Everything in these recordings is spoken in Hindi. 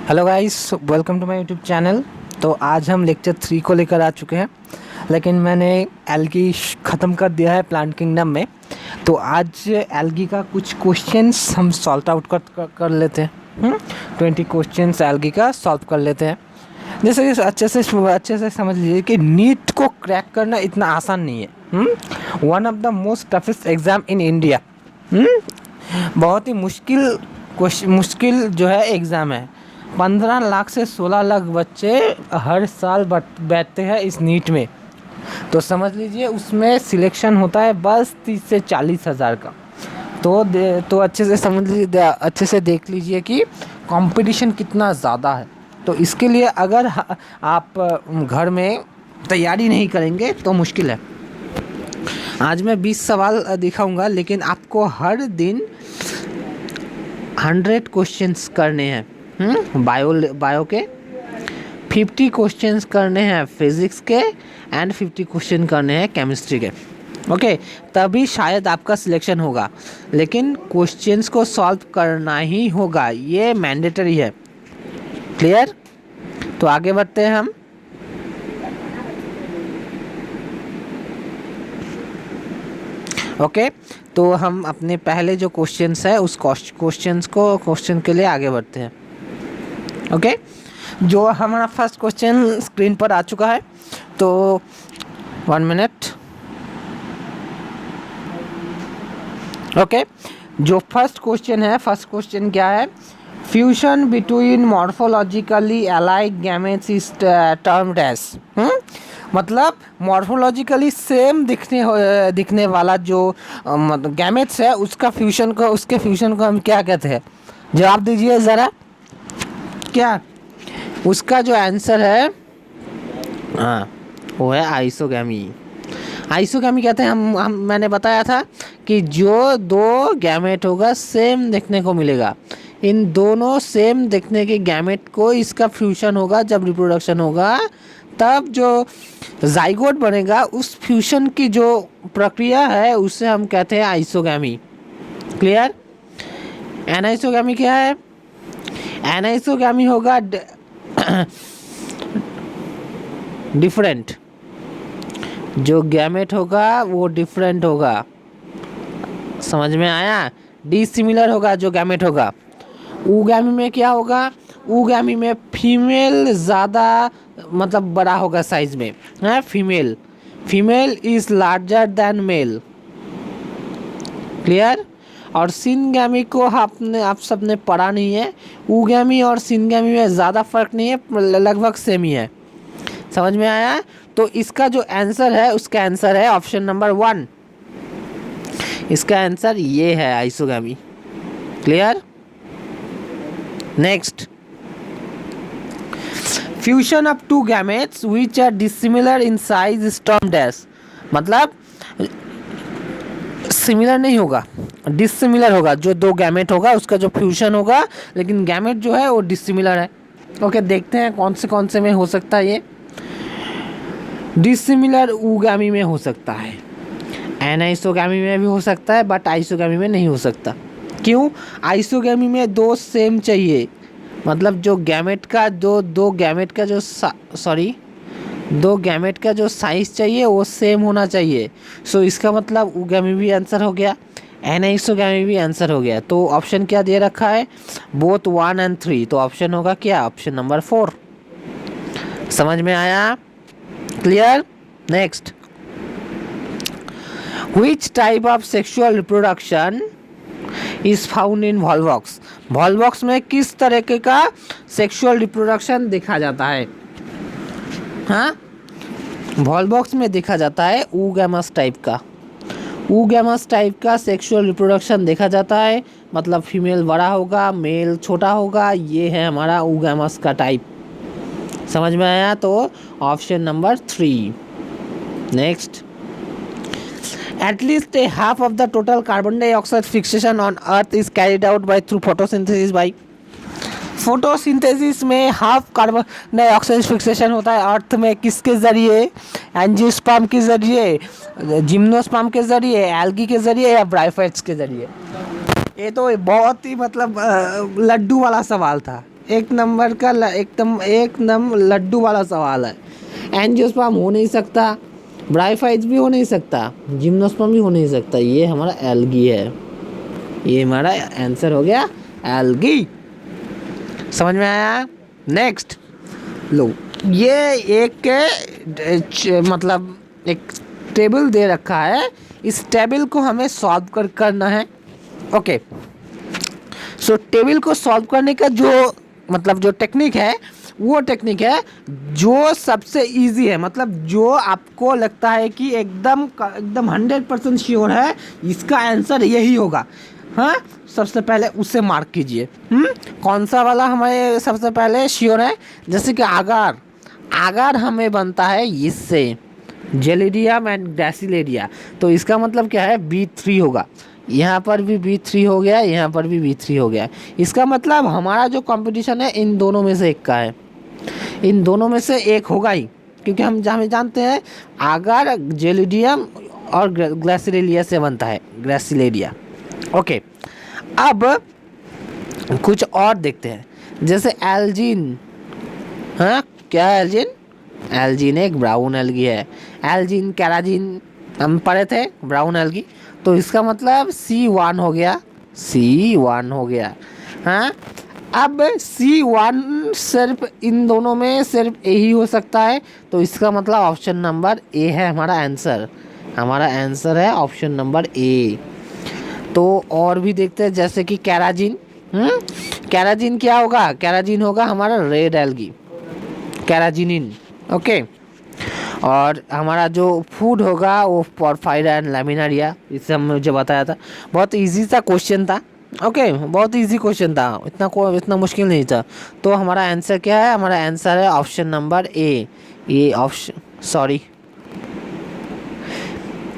Hello guys, welcome to my YouTube channel. तो आज हम लेक्चर 3 को लेकर आ चुके हैं, लेकिन मैंने एल्गी ख़त्म कर दिया है प्लांट किंगडम में। तो आज एल्गी का कुछ क्वेश्चंस हम सॉल्व आउट कर लेते हैं। 20 क्वेश्चंस एल्गी का सॉल्व कर लेते हैं। जैसे कि अच्छे से समझ लीजिए कि नीट को क्रैक करना इतना आसान नहीं है। One of the most toughest exam in India. बहुत ही मुश्किल जो है एग्ज़ाम है। 15 लाख से 16 लाख बच्चे हर साल बैठते हैं इस नीट में। तो समझ लीजिए उसमें सिलेक्शन होता है बस 30 से 40 हज़ार का। तो अच्छे से समझ लीजिए, अच्छे से देख लीजिए कि कंपटीशन कितना ज़्यादा है। तो इसके लिए अगर आप घर में तैयारी नहीं करेंगे तो मुश्किल है। आज मैं 20 सवाल दिखाऊंगा, लेकिन आपको हर दिन 100 क्वेश्चंस करने हैं। बायो के 50 क्वेश्चंस करने हैं, फिजिक्स के एंड 50 क्वेश्चन करने हैं केमिस्ट्री के। ओके, तभी शायद आपका सिलेक्शन होगा, लेकिन क्वेश्चंस को सॉल्व करना ही होगा, ये मैंडेटरी है। क्लियर? तो आगे बढ़ते हैं हम। ओके, तो हम अपने पहले जो क्वेश्चंस है उस क्वेश्चन के लिए आगे बढ़ते हैं। ओके, जो हमारा फर्स्ट क्वेश्चन स्क्रीन पर आ चुका है, तो 1 मिनट। ओके, जो फर्स्ट क्वेश्चन क्या है? Fusion between morphologically alike gametes is termed as. मतलब मॉर्फोलॉजिकली सेम दिखने वाला जो गैमेट्स है उसके फ्यूजन को हम क्या कहते हैं? जवाब दीजिए ज़रा। क्या उसका जो आंसर है? हाँ, वो है आइसोगैमी। आइसोगैमी कहते हैं हम मैंने बताया था कि जो दो गैमेट होगा सेम देखने को मिलेगा, इन दोनों सेम देखने के गैमेट को इसका फ्यूजन होगा। जब रिप्रोडक्शन होगा तब जो जाइगोट बनेगा, उस फ्यूजन की जो प्रक्रिया है उसे हम कहते हैं आइसोगैमी। क्लियर? एनाइसोगैमी क्या है? एनाइसोगैमी होगा डिफरेंट, जो गैमेट होगा वो डिफरेंट होगा। समझ में आया? डिसिमिलर होगा जो गैमेट होगा। ऊगैमी में क्या होगा? ऊगैमी में फीमेल ज़्यादा मतलब बड़ा होगा साइज में, है। Female is larger than male. Clear? और सिनगैमी को आप सबने पढ़ा नहीं है। ऊगैमी और सिनगैमी में ज़्यादा फर्क नहीं है, लगभग सेम ही है। समझ में आया? तो इसका जो आंसर है, उसका आंसर है ऑप्शन नंबर 1। इसका आंसर ये है, isogamy. Clear? Next, fusion of two gametes which are dissimilar in size is termed as. मतलब सिमिलर नहीं होगा, डिसिमिलर होगा। जो दो गैमेट होगा उसका जो फ्यूजन होगा, लेकिन गैमेट जो है वो डिसिमिलर है। ओके, देखते हैं कौन से में हो सकता है ये। डिसिमिलर ऊगैमी में हो सकता है, एनाइसोगैमी में भी हो सकता है, बट आइसोगैमी में नहीं हो सकता। क्यों? आइसोगैमी में दो सेम चाहिए, मतलब जो गैमेट का दो गैमेट का जो साइज चाहिए वो सेम होना चाहिए। सो इसका मतलब ऊगैमी भी आंसर हो गया, एनाइसोगैमी भी आंसर हो गया। तो ऑप्शन क्या दे रखा है? Both 1 and 3। तो ऑप्शन होगा क्या? Option number 4। समझ में आया? Clear? Next, which type of sexual reproduction is found in Volvox. Volvox में किस तरीके का सेक्सुअल रिप्रोडक्शन देखा जाता है? हाँ, वॉल्वॉक्स में देखा जाता है ऊगैमस टाइप का सेक्सुअल रिप्रोडक्शन देखा जाता है। मतलब फीमेल बड़ा होगा, मेल छोटा होगा। ये है हमारा ऊगैमस का टाइप। समझ में आया? तो option number 3। Next, at least a half of the total carbon dioxide fixation on earth is carried out by through photosynthesis by। Photosynthesis में हाफ कार्बन डाइऑक्साइड फिक्सेशन होता है अर्थ में। किसके ज़रिए? एंजियोस्पर्म के ज़रिए, जिम्नोस्पर्म के ज़रिए, एल्गी के ज़रिए, या ब्रायोफाइट्स के ज़रिए। ये तो बहुत ही मतलब लड्डू वाला सवाल था। एक नंबर का एकदम लड्डू वाला सवाल है। एंजियोस्पर्म हो नहीं सकता, ब्रायोफाइट्स भी हो नहीं सकता, जिम्नोस्पर्म भी हो नहीं सकता, ये हमारा एल्गी है। ये हमारा आंसर हो गया एल्गी। समझ में आया? नेक्स्ट लो, ये एक मतलब एक टेबल दे रखा है, इस टेबल को हमें सॉल्व करना है। ओके, सो टेबल को सॉल्व करने का जो टेक्निक है, वो टेक्निक है जो सबसे इजी है, मतलब जो आपको लगता है कि एकदम 100% श्योर है इसका आंसर यही होगा। हाँ, सबसे पहले उसे मार्क कीजिए। कौन सा वाला हमें सबसे पहले श्योर है? जैसे कि आगार हमें बनता है इससे, जेलिडियम एंड ग्रासिलेरिया। तो इसका मतलब क्या है? B3 होगा। यहाँ पर भी B3 हो गया, यहाँ पर भी B3 हो गया। इसका मतलब हमारा जो कंपटीशन है इन दोनों में से एक का है, इन दोनों में से एक होगा ही, क्योंकि हम जानते हैं आगार जेलिडियम और ग्रासिलेरिया से बनता है, ग्रासिलेरिया। ओके, अब कुछ और देखते हैं, जैसे एल्जीन। हाँ, क्या है एल्जीन? एल्जीन एक ब्राउन एल्गी है। एल्जीन, कैराजीन हम पढ़े थे, ब्राउन एल्गी। तो इसका मतलब C1 हो गया, C1 हो गया। हाँ, अब C1 सिर्फ इन दोनों में सिर्फ यही हो सकता है, तो इसका मतलब ऑप्शन नंबर ए है हमारा आंसर। हमारा आंसर है ऑप्शन नंबर ए। तो और भी देखते हैं, जैसे कि कैराजीन। कैराजीन क्या होगा? कैराजीन होगा हमारा रेड एल्गी, कैराजीनिन। ओके, और हमारा जो फूड होगा वो पोरफायरा एंड लैमिनारिया, इससे मुझे बताया था। बहुत इजी सा क्वेश्चन था। ओके, बहुत इजी क्वेश्चन था, इतना मुश्किल नहीं था। तो हमारा आंसर क्या है? हमारा आंसर है ऑप्शन नंबर ए। ये ऑप्शन, सॉरी,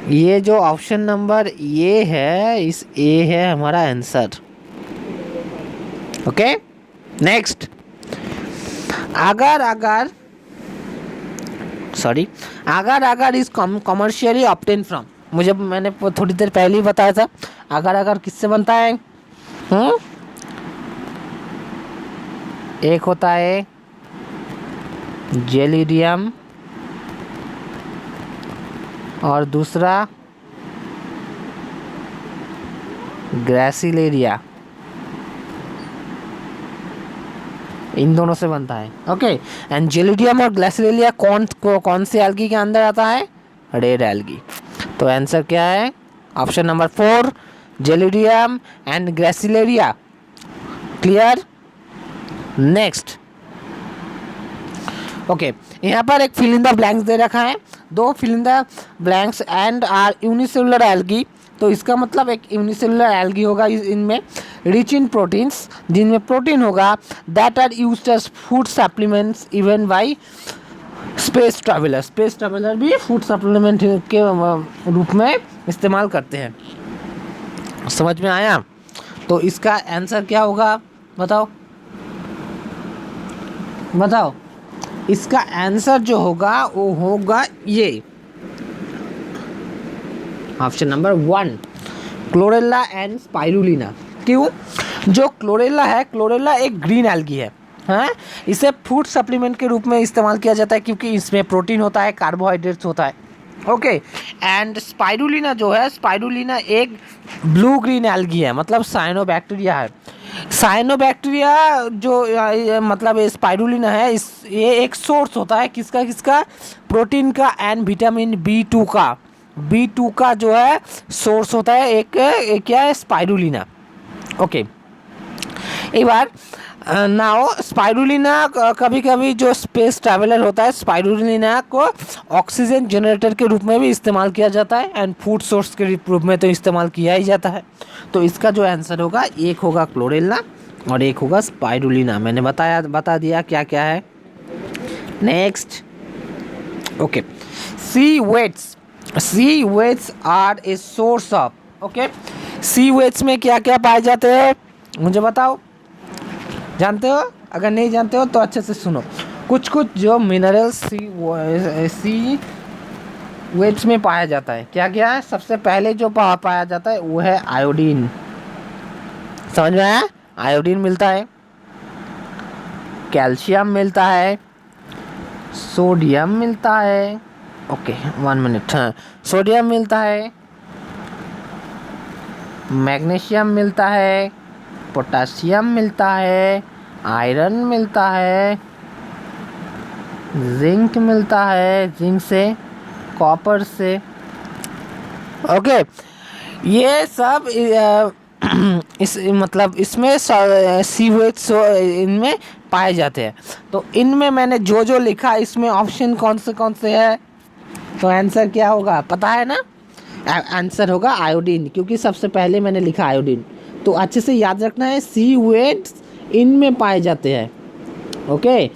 ये जो ऑप्शन नंबर ये है, इस ए है हमारा आंसर। ओके, नेक्स्ट, आगार इज कमर्शियली ऑब्टेन फ्रॉम। मैंने थोड़ी देर पहले ही बताया था, आगार किससे बनता है? एक होता है जेलिडियम और दूसरा ग्रासिलेरिया, इन दोनों से बनता है। ओके, एंड जेलिडियम और ग्लासिलेरिया कौन से एल्गी के अंदर आता है? Red algae. तो आंसर क्या है? Option number 4, Gelidium and Gracilaria. Clear? Next, okay, यहाँ पर एक फिल इन द ब्लैंक्स दे रखा है, 2 fill in the blanks and are unicellular algae. तो इसका मतलब एक यूनिसेलुलर एल्गी होगा इनमें, रिच इन प्रोटीन्स, जिनमें प्रोटीन होगा, that are used as food supplements even by space traveller भी फूड सप्लीमेंट के रूप में इस्तेमाल करते हैं। समझ में आया? तो इसका आंसर क्या होगा? बताओ, इसका आंसर जो होगा वो होगा ये, option number 1, chlorella and spirulina. क्यों? जो क्लोरेला है, क्लोरेला एक ग्रीन एल्गी है। हाँ, इसे फूड सप्लीमेंट के रूप में इस्तेमाल किया जाता है, क्योंकि इसमें प्रोटीन होता है, कार्बोहाइड्रेट्स होता है। ओके, एंड स्पाइरुलिना जो है, स्पाइरुलिना एक ब्लू ग्रीन एल्गी है, मतलब साइनोबैक्टीरिया है। साइनोबैक्टीरिया जो मतलब स्पाइरुलिना है, ये एक सोर्स होता है किसका? प्रोटीन का एंड विटामिन B2 का जो है सोर्स होता है एक क्या है? स्पाइरुलिना। ओके, एक बार नाउ स्पाइरुलिना कभी जो स्पेस ट्रैवलर होता है, स्पाइरुलिना को ऑक्सीजन जनरेटर के रूप में भी इस्तेमाल किया जाता है, एंड फूड सोर्स के रूप में तो इस्तेमाल किया ही जाता है। तो इसका जो आंसर होगा, एक होगा क्लोरेला और एक होगा स्पाइरुलिना। मैंने बता दिया क्या क्या है। Next, okay, seaweeds are a source of. Okay, seaweeds में क्या क्या पाए जाते हैं मुझे बताओ, जानते हो? अगर नहीं जानते हो तो अच्छे से सुनो। कुछ जो मिनरल्स सी वेट्स में पाया जाता है, क्या क्या है? सबसे पहले जो पाया जाता है वो है आयोडीन। समझ में आया? आयोडीन मिलता है। कैल्शियम मिलता है, सोडियम मिलता है, ओके 1 मिनट, हाँ सोडियम मिलता है, मैग्नीशियम मिलता है, पोटासियम मिलता है, आयरन मिलता है, जिंक मिलता है, जिंक से, कॉपर से, ओके। ये सब इस मतलब इसमें सीवेज इनमें पाए जाते हैं। तो इनमें मैंने जो जो लिखा इसमें ऑप्शन कौन से है, तो आंसर क्या होगा पता है ना? आंसर होगा आयोडीन, क्योंकि सबसे पहले मैंने लिखा आयोडीन। तो अच्छे से याद रखना है, सीवेज इनमें पाए जाते हैं, okay.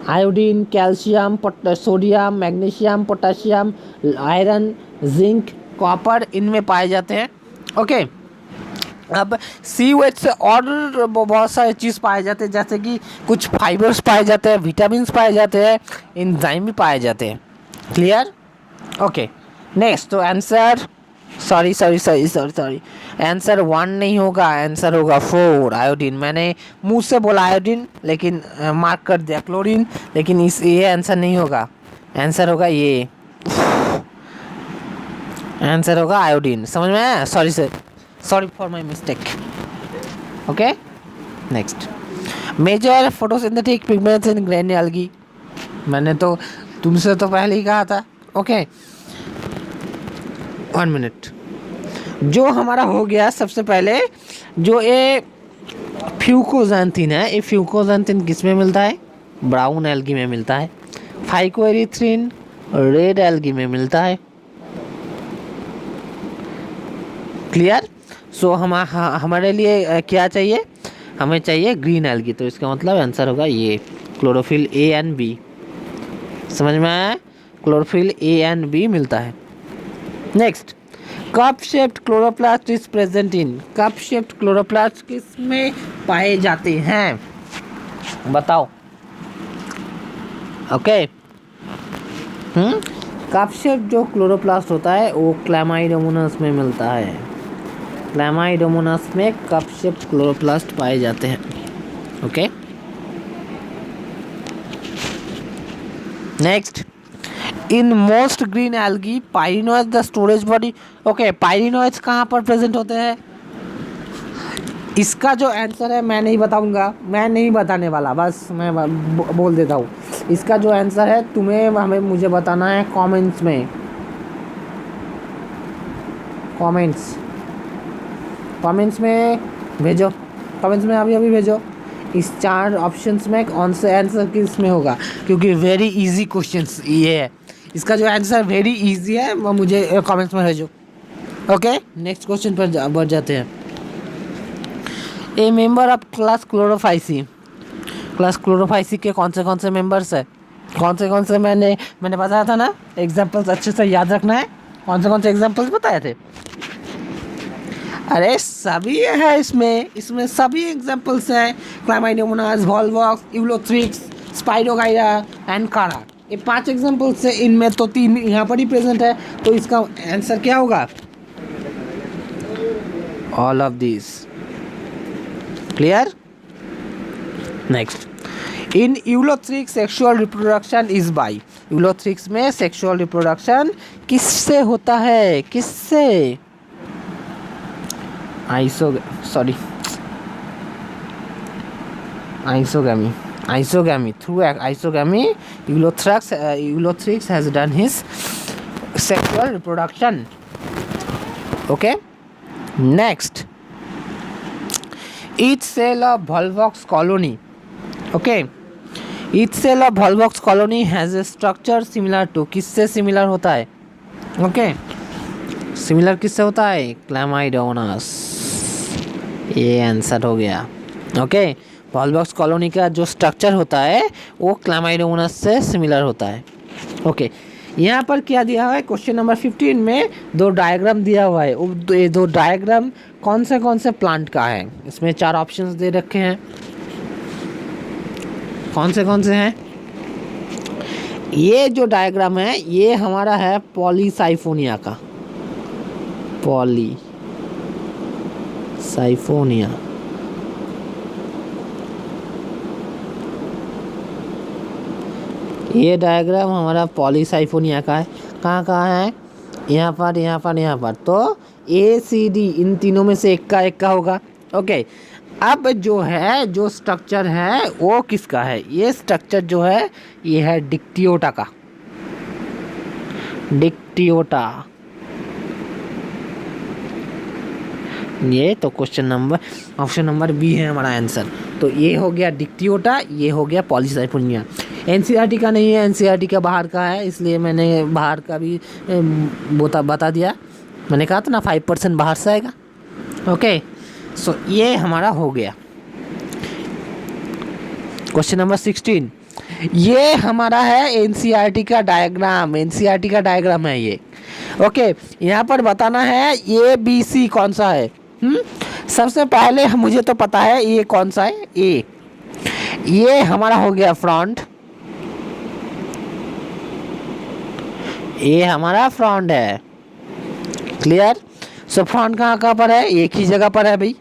Iodine, calcium, sodium, magnesium, potassium, iron, zinc, copper इनमें पाए जाते हैं, ओके। अब सीवेज से और बहुत सारे चीज़ पाए जाते हैं, जैसे कि कुछ फाइबर्स पाए जाते हैं, विटामिन्स पाए जाते हैं, एंजाइम भी पाए जाते हैं। क्लियर? Okay next. तो आंसर सॉरी आंसर 1 नहीं होगा, आंसर होगा 4 आयोडीन। मैंने मुंह से बोला आयोडीन, लेकिन मार्क कर दिया क्लोरीन, लेकिन ये आंसर नहीं होगा, आंसर होगा ये, आंसर होगा आयोडीन। समझ में आया? Sorry for my mistake, okay. Next, major photosynthetic pigments in green algae. मैंने तो तुमसे तो पहले ही कहा था, ओके 1 मिनट। जो हमारा हो गया सबसे पहले, जो ये फ्यूकोजैंथिन है, ये फ्यूकोजैंथिन किस में मिलता है? ब्राउन एल्गी में मिलता है। फाइकोएरिथ्रिन रेड एल्गी में मिलता है। क्लियर? सो हमारे लिए क्या चाहिए? हमें चाहिए ग्रीन एल्गी, तो इसका मतलब आंसर होगा ये, क्लोरोफिल ए एंड बी। समझ में आया? क्लोरोफिल ए एंड बी मिलता है। Next, cup shaped chloroplast is present in. Cup shaped chloroplast किस में पाए जाते हैं बताओ, ओके। कप शेप्ड जो क्लोरोप्लास्ट होता है वो क्लैमाइडोमोनास में मिलता है। क्लैमाइडोमोनास में कप शेप्ड क्लोरोप्लास्ट पाए जाते हैं, okay. Next, in most green algae pyrenoids the storage body, okay. Pyrenoids कहाँ पर प्रेजेंट होते हैं? इसका जो आंसर है मैं नहीं बताऊंगा, मैं नहीं बताने वाला, बस मैं बोल देता हूँ। इसका जो आंसर है मुझे बताना है कमेंट्स में, कमेंट्स में भेजो, कमेंट्स में अभी भेजो। इस 4 ऑप्शंस में कौन सा आंसर किस में होगा, क्योंकि वेरी इजी क्वेश्चंस ये है। इसका जो आंसर वेरी इजी है वो मुझे कमेंट्स में भेजो, ओके। नेक्स्ट क्वेश्चन पर बढ़ जाते हैं। ए member of class Chlorophyceae. Class Chlorophyceae के कौन से मेंबर्स है? कौन से मैंने बताया था ना, एग्जाम्पल्स अच्छे से याद रखना है। कौन से एग्जाम्पल्स बताए थे? अरे सभी है इसमें सभी एग्जाम्पल्स हैं। Chlamydomonas, Volvox, Ulothrix, spirogyra and कारा, ये 5 एग्जाम्पल्स है। इनमें तो 3 यहाँ पर ही प्रेजेंट है, तो इसका आंसर क्या होगा? All of this. Clear? Next, in Ulothrix sexual reproduction is by. Ulothrix में सेक्सुअल रिप्रोडक्शन किससे होता है? किससे? isogamy. Through isogamy, Eulothrix has done his sexual reproduction. Okay. Next, each cell of Volvox colony. Okay. Each cell of Volvox colony has a structure similar to, किससे similar होता है? Okay. सिमिलर किससे होता है? क्लैमाइडोमोनास। ये आंसर हो गया, ओके। वॉल्वॉक्स कॉलोनी का जो स्ट्रक्चर होता है वो क्लैमाइडोमोनास से सिमिलर होता है, ओके। यहाँ पर क्या दिया हुआ है? क्वेश्चन नंबर 15 में 2 डायग्राम दिया हुआ है। ये 2 डायग्राम कौन से प्लांट का है? इसमें 4 ऑप्शंस दे रखे हैं। कौन से हैं? ये जो डायग्राम है ये हमारा है पॉलीसाइफोनिया का, पॉलीसाइफोनिया। ये डायग्राम हमारा पॉलीसाइफोनिया का है। कहाँ कहाँ है? यहाँ पर, यहाँ पर, यहाँ पर। तो ACD इन तीनों में से एक का होगा। ओके, अब जो है, जो स्ट्रक्चर है वो किसका है? ये स्ट्रक्चर जो है ये है डिक्टियोटा का। डिक्टियोटा, ये तो question number, option number B है हमारा आंसर। तो ये हो गया डिक्टियोटा, ये हो गया पॉलीसाइफोनिया। एनसीईआरटी का नहीं है, एनसीईआरटी का बाहर का है, इसलिए मैंने बाहर का भी बता दिया। मैंने कहा था ना 5% बाहर से आएगा। ओके, सो ये हमारा हो गया। क्वेश्चन नंबर 16, ये हमारा है एनसीईआरटी का डायग्राम। एनसीईआरटी का डायग्राम है ये। ओके, यहाँ पर बताना है ABC कौन सा है। सबसे पहले मुझे तो पता है ये कौन सा है, ए। ये हमारा हो गया फ्रंट, ये हमारा फ्रंट है। क्लियर? सो फ्रंट कहाँ कहाँ पर है? एक ही जगह पर है भाई,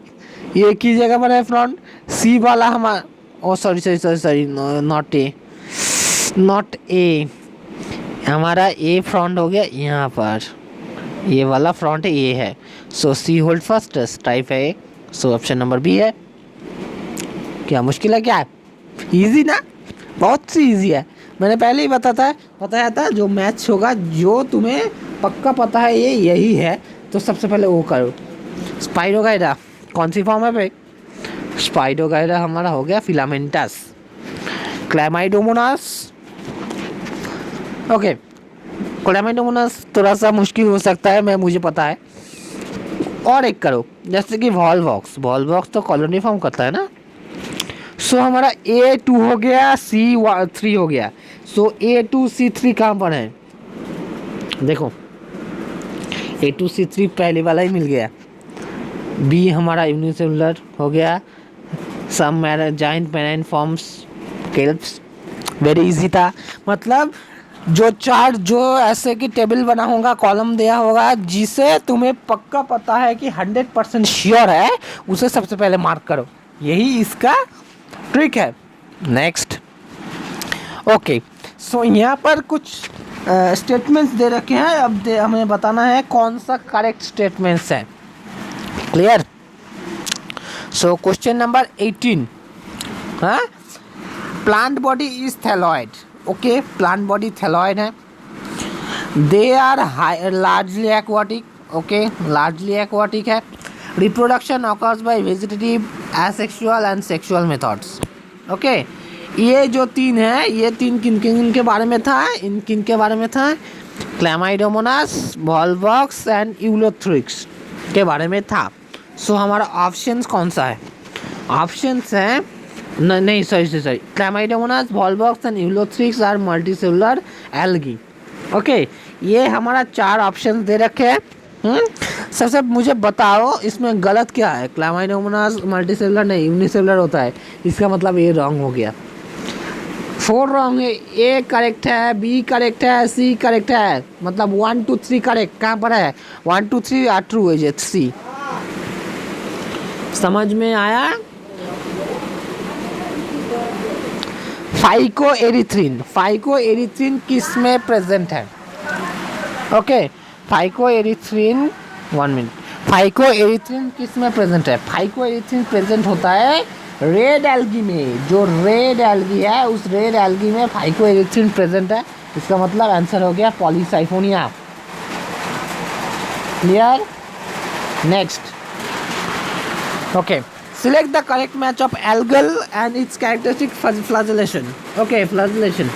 एक ही जगह पर है फ्रंट। सी वाला हमारा, ओ सॉरी, नॉट ए, हमारा ए फ्रंट हो गया यहाँ पर, ये वाला फ्रंट ए है। सो सी होल्ड फर्स्ट टाइप है। सो ऑप्शन नंबर बी है। क्या मुश्किल है क्या? इजी ना, बहुत सी इजी है। मैंने पहले ही बताया था जो मैथ्स होगा, जो तुम्हें पक्का पता है ये यही है, तो सबसे पहले वो करो। स्पाइरोगाइरा कौन सी फॉर्म है भाई? स्पाइरोगाइरा हमारा हो गया फिलामेंटस। क्लैमाइडोमोनास, ओके, क्लैमाइडोमोनास थोड़ा सा मुश्किल हो सकता है, मुझे पता है। और एक करो, जैसे कि वॉल्वॉक्स तो कॉलोनी फॉर्म करता है ना। सो हमारा A2 हो गया, C3 हो गया। सो A2 C3 कहाँ पर है? देखो, A2 C3 पहले वाला ही मिल गया। B हमारा यूनिसेलुलर हो गया। सम जाइंट पेनाइन फॉर्म्स केल्प्स, वेरी इजी था। मतलब जो ऐसे की टेबल बना होगा, कॉलम दिया होगा, जिसे तुम्हें पक्का पता है कि 100% श्योर है, उसे सबसे पहले मार्क करो। यही इसका ट्रिक है। नेक्स्ट, ओके, सो यहाँ पर कुछ स्टेटमेंट्स दे रखे हैं। अब हमें बताना है कौन सा करेक्ट स्टेटमेंट्स है। क्लियर? सो क्वेश्चन नंबर 18, हाँ, plant body is thalloid. Okay, plant body thalloid है। They are largely aquatic. Okay, largely aquatic है। Reproduction occurs by vegetative, asexual and sexual methods. Okay, ये जो तीन है, ये तीन किन के बारे में था? किन के बारे में था? क्लैमाइडोमोनास, वॉल्वॉक्स एंड यूलोथ्रिक्स के बारे में था। सो हमारा ऑप्शंस कौन सा है? ऑप्शंस हैं, नहीं sorry, Chlamydomonas, Volvox and Ulothrix are multicellular algae. Okay, ये हमारा 4 ऑप्शन दे रखे हैं। सबसे मुझे बताओ इसमें गलत क्या है? क्लैमाइडोमोनास मल्टीसेलुलर नहीं, यूनिसेलुलर होता है, इसका मतलब ये रॉन्ग हो गया। 4 रॉन्ग है। ए करेक्ट है, बी करेक्ट है, सी करेक्ट है। मतलब 1 2 3 करेक्ट। कहाँ पर है? 1 2 3 आर ट्रू है। सी समझ में आया? फाइकोएरिथ्रिन किस में प्रेजेंट है? ओके, फाइकोएरिथ्रिन, 1 मिनट, फाइकोएरिथ्रिन किस में प्रेजेंट है? फाइकोएरिथ्रिन प्रेजेंट होता है रेड एल्गी में। जो रेड एल्गी है, उस रेड एल्गी में फाइकोएरिथ्रिन प्रेजेंट है। इसका मतलब आंसर हो गया Polysiphonia. Clear? Next, okay, select the correct match of algal and its characteristic flagellation. Okay, flagellation.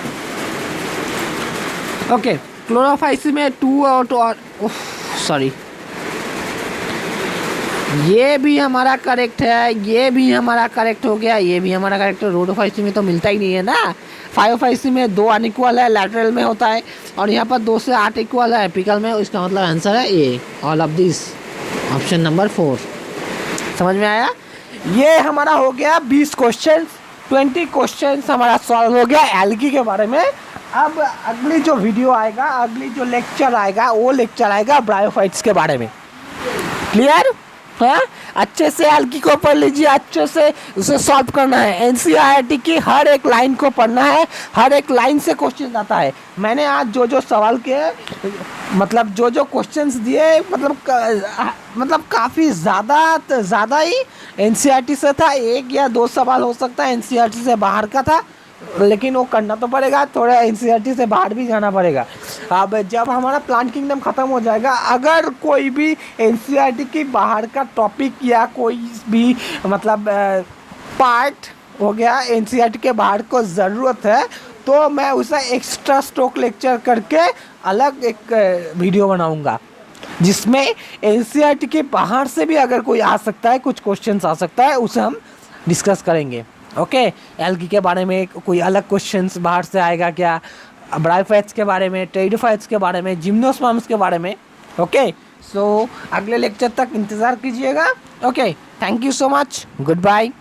Okay, chlorophyce में 2 और सॉरी, ये भी हमारा करेक्ट है, ये भी हमारा करेक्ट हो गया, ये भी हमारा करेक्ट है। रोडोफाइसी में तो मिलता ही नहीं है ना। फाइयोफाइसी में 2 अनइक्वल है, लैटरल में होता है, और यहाँ पर 2 से 8 इक्वल है एपिकल में। इसका मतलब आंसर है A, all of this, option number 4। समझ में आया? ये हमारा हो गया 20 क्वेश्चन, 20 क्वेश्चन हमारा सॉल्व हो गया एल्गी के बारे में। अब अगली जो वीडियो आएगा, अगली जो लेक्चर आएगा, वो लेक्चर आएगा ब्रायोफाइट्स के बारे में। क्लियर? हाँ, अच्छे से एल्गी को पढ़ लीजिए, अच्छे से उसे सॉल्व करना है। एनसीईआरटी की हर एक लाइन को पढ़ना है, हर एक लाइन से क्वेश्चन आता है। मैंने आज जो जो सवाल किए, मतलब जो जो क्वेश्चंस दिए, मतलब काफ़ी ज़्यादा ही एनसीईआरटी से था। एक या दो सवाल हो सकता है एनसीईआरटी से बाहर का था, लेकिन वो करना तो पड़ेगा, थोड़ा एनसीईआरटी से बाहर भी जाना पड़ेगा। अब जब हमारा प्लांट किंगडम ख़त्म हो जाएगा, अगर कोई भी एनसीईआरटी की बाहर का टॉपिक या कोई भी मतलब पार्ट हो गया एनसीईआरटी के बाहर को ज़रूरत है, तो मैं उसे एक्स्ट्रा स्टॉक लेक्चर करके अलग एक वीडियो बनाऊंगा, जिसमें एनसीईआरटी के बाहर से भी अगर कोई आ सकता है, कुछ क्वेश्चंस आ सकता है, उसे हम डिस्कस करेंगे। ओके, एल्गी के बारे में कोई अलग क्वेश्चंस बाहर से आएगा क्या, ब्रायोफाइट्स के बारे में, टेरिडोफाइट्स के बारे में, जिम्नोस्पर्म्स के बारे में। ओके, सो अगले लेक्चर तक इंतज़ार कीजिएगा। Okay, thank you so much, good bye.